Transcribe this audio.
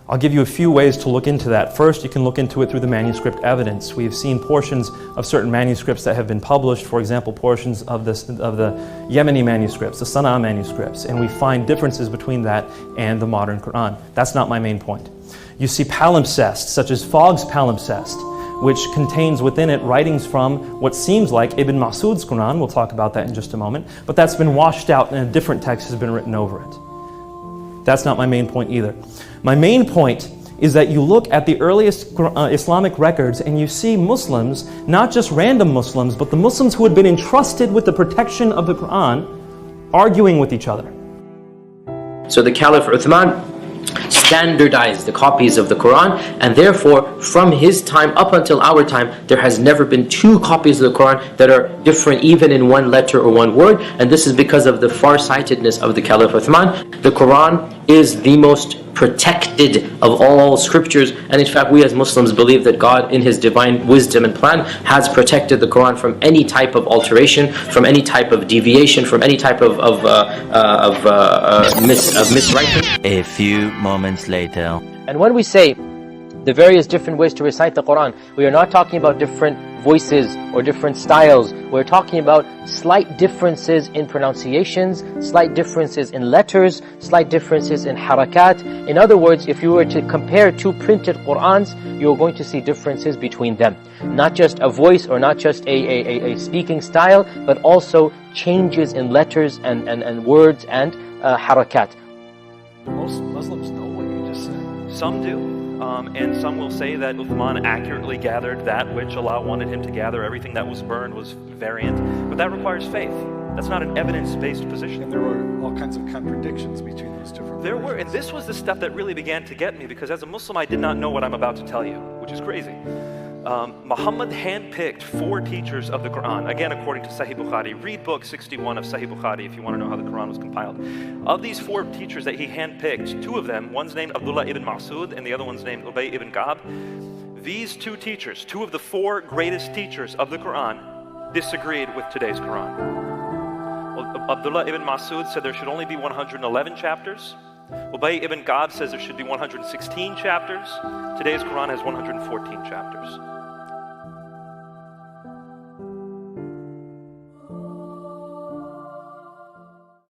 I'll give you a few ways to look into that. First, you can look into it through the manuscript evidence. We've seen portions of certain manuscripts that have been published, for example, portions of the Yemeni manuscripts, the Sana'a manuscripts, and we find differences between that and the modern Quran. That's not my main point. You see palimpsests, such as Fogg's palimpsest, which contains within it writings from what seems like Ibn Mas'ud's Quran. We'll talk about that in just a moment. But that's been washed out and a different text has been written over it. That's not my main point either. My main point is that you look at the earliest Islamic records and you see Muslims, not just random Muslims, but the Muslims who had been entrusted with the protection of the Quran, arguing with each other. So the Caliph Uthman standardized the copies of the Quran, and therefore from his time up until our time there has never been two copies of the Quran that are different even in one letter or one word, and this is because of the farsightedness of the Caliph Uthman. The Quran is the most protected of all scriptures, and in fact we as Muslims believe that God in His divine wisdom and plan has protected the Quran from any type of alteration, from any type of deviation, from any type of miswriting. A few moments later. And when we say the various different ways to recite the Quran, we are not talking about different voices or different styles. We're talking about slight differences in pronunciations, slight differences in letters, slight differences in harakat. In other words, if you were to compare two printed Qurans, you're going to see differences between them. Not just a voice or not just a speaking style, but also changes in letters and words and harakat. Most Muslims know what you just said. Some do. And some will say that Uthman accurately gathered that which Allah wanted him to gather. Everything that was burned was variant. But that requires faith. That's not an evidence-based position. And there were all kinds of contradictions between those different There were, and this was the stuff that really began to get me, because as a Muslim I did not know what I'm about to tell you, which is crazy. Muhammad handpicked 4 teachers of the Quran, again according to Sahih Bukhari. Read book 61 of Sahih Bukhari if you want to know how the Quran was compiled. Of these 4 teachers that he handpicked, 2 of them, one's named Abdullah ibn Mas'ud and the other one's named Ubay ibn Ka'b. These 2 teachers, 2 of the 4 greatest teachers of the Quran, disagreed with today's Quran. Well, Abdullah ibn Mas'ud said there should only be 111 chapters. Ubay ibn Ka'b says there should be 116 chapters. Today's Quran has 114 chapters.